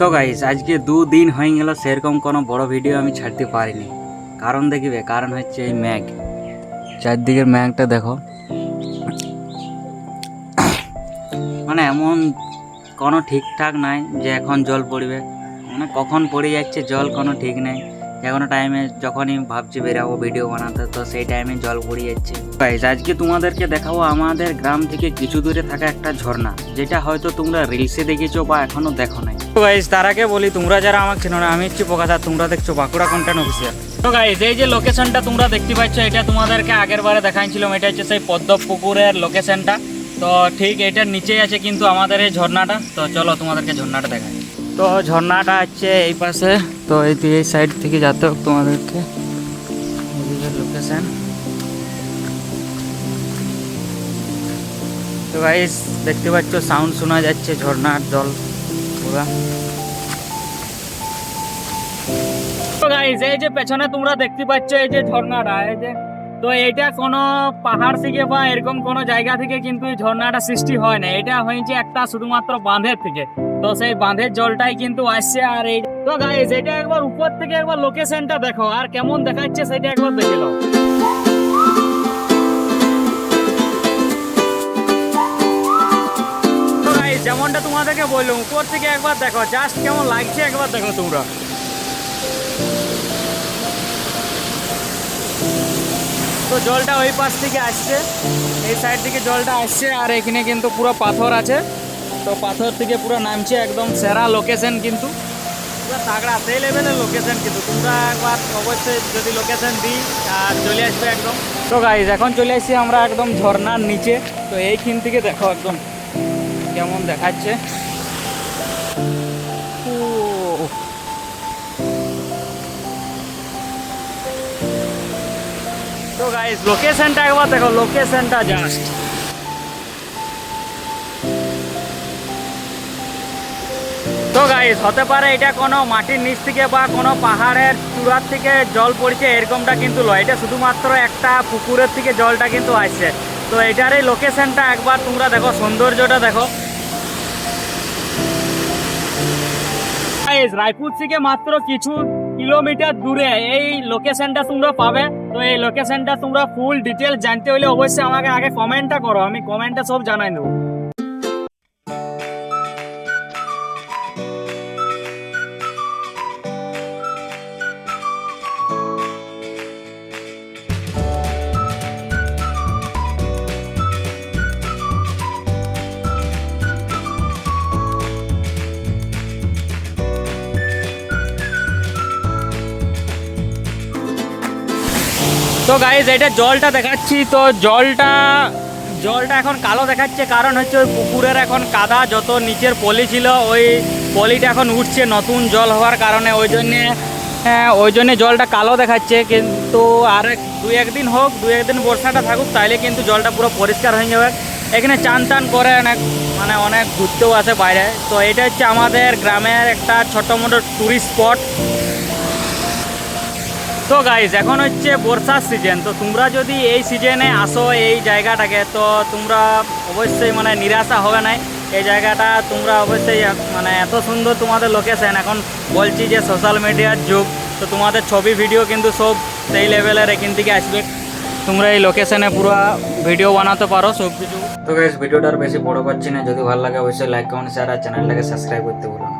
তো গাইস আজকে 2 দিন হয়ে গেল সেরকম কোনো বড় ভিডিও আমি ছাড়তে পারিনি। কারণ দেখিবে, কারণ হচ্ছে এই ম্যাগ, চারদিকের ম্যাগটা দেখো, মানে এমন কোনো ঠিকঠাক নাই যে এখন জল পড়বে, মানে কখন পড়ে যাচ্ছে জল কোনো ঠিক নেই। যে কোনো টাইমে যখনই ভাবছি বেরাবো ভিডিও বানাতে, তো সেই টাইমে জল পড়ে যাচ্ছে। গাইস আজকে তোমাদেরকে দেখাবো আমাদের গ্রাম থেকে কিছু দূরে থাকা একটা ঝর্ণা, যেটা হয়তো তোমরা রিলসে দেখেছো বা এখনো দেখো নাই। তো গাইস তার আগে বলি, তোমরা যারা আমাকে চেনো না, আমি হচ্ছে পোকাদা, তোমরা দেখছো বাঁকুড়া কন্টেন্ট অফিসিয়াল। তো গাইস এই যে লোকেশনটা তোমরা দেখতে পাচ্ছ, এটা তোমাদেরকে আগের বারে দেখাইছিলাম। এটা হচ্ছে সেই পদ্ম পুকুরের লোকেশনটা। তো ঠিক এটার নিচেই আছে কিন্তু আমাদের এই ঝর্ণাটা। তো চলো তোমাদেরকে ঝর্ণাটা দেখাই। তো ঝর্ণাটা হচ্ছে এই পাশে, তো এই সাইড থেকে যেতে হোক তোমাদেরকে, লোকেশন। তো গাইস দেখতে পাচ্ছ সাউন্ড শোনা যাচ্ছে ঝর্ণার জল পুরা। তো গাইস এই যে পেছনে তোমরা দেখতে পাচ্ছ এই যে ঝর্ণাটা, এই যে, তো এটা কোনো পাহাড় থেকে বা এরকম কোনো জায়গা থেকে কিন্তু এই ঝর্ণাটা সৃষ্টি হয় না। এটা হয়েছে একটা শুধুমাত্র বাঁধের থেকে। তো সেই বাঁধের জলটাই কিন্তু আসছে। আর এই তো গাইস এটা একবার উপর থেকে একবার লোকেশনটা দেখো, আর কেমন দেখাচ্ছে সেটা একবার দেখে নাও। তো গাইস যেমনটা তোমাদেরকে বললাম, উপর থেকে একবার দেখো, জাস্ট কেমন লাগছে একবার দেখো তোমরা। তো জলটা ওই পাশ থেকে আসছে, এই সাইড থেকে জলটা আসছে, আর এখানে কিন্তু পুরো পাথর আছে। তো পাথর থেকে পুরো নামছে, একদম সেরা লোকেশন, কিন্তু পুরো তাগড়া সেই লেভেলের লোকেশন। কিন্তু তোমরা একবার অবশ্যই যদি লোকেশন দিই আর চলে আসবে একদম। তো গাইজ এখন চলে আসছি আমরা একদম ঝর্ণার নিচে। তো এইখান থেকে দেখো একদম কেমন দেখাচ্ছে। তো গাইজ লোকেশনটা একবার দেখো, লোকেশনটা জাস্ট। তো গাইস হতে পারে এটা কোনো মাটির নিচ থেকে বা কোনো পাহাড়ের চূড়ার থেকে জল পড়ছে, এরকমটা কিন্তু নয়। এটা শুধুমাত্র একটা পুকুরের থেকে জলটা কিন্তু আসছে। তো এটার এই লোকেশনটা একবার তোমরা দেখো, সৌন্দর্যটা দেখো। গাইস রায়পুর থেকে মাত্র কিছু কিলোমিটার দূরে এই লোকেশনটা তোমরা পাবে। তো এই লোকেশনটা তোমরা ফুল ডিটেলস জানতে হলে অবশ্যই আমাকে আগে কমেন্টটা করো, আমি কমেন্টে সব জানাই দেবো। তো গাইজ এটা জলটা দেখাচ্ছি। তো জলটা এখন কালো দেখাচ্ছে, কারণ হচ্ছে ওই পুকুরের এখন কাদা, যত নিচের পলি ছিল ওই পলিটা এখন উঠছে নতুন জল হওয়ার কারণে, ওই জন্যে জলটা কালো দেখাচ্ছে। কিন্তু আর 2-1 দিন হোক, 2-1 দিন বর্ষাটা থাকুক, তাইলে কিন্তু জলটা পুরো পরিষ্কার হয়ে যাবে। এখানে চান টান করে অনেক ঘুরতেও আসে বাইরে। তো এটা হচ্ছে আমাদের গ্রামের একটা ছোটো মোটো টুরিস্ট স্পট। তো গাইজ এখন হচ্ছে বর্ষার সিজন। তো তোমরা যদি এই সিজনে আসো এই জায়গাটাকে, তো তোমরা অবশ্যই নিরাশা হবে না। এই জায়গাটা তোমরা অবশ্যই এত সুন্দর তোমাদের লোকেশন। এখন বলছি যে সোশ্যাল মিডিয়ার যুগ, তো তোমাদের ছবি ভিডিও কিন্তু সব সেই লেভেলের এখান থেকে আসবে। তোমরা এই লোকেশনে পুরো ভিডিও বানাতে পারো সব কিছু। তো গাইজ ভিডিওটা আর বেশি বড় করছি না, যদি ভালো লাগে অবশ্যই লাইক কমেন্ট শেয়ার আর চ্যানেলটাকে সাবস্ক্রাইব করতে ভুলো না।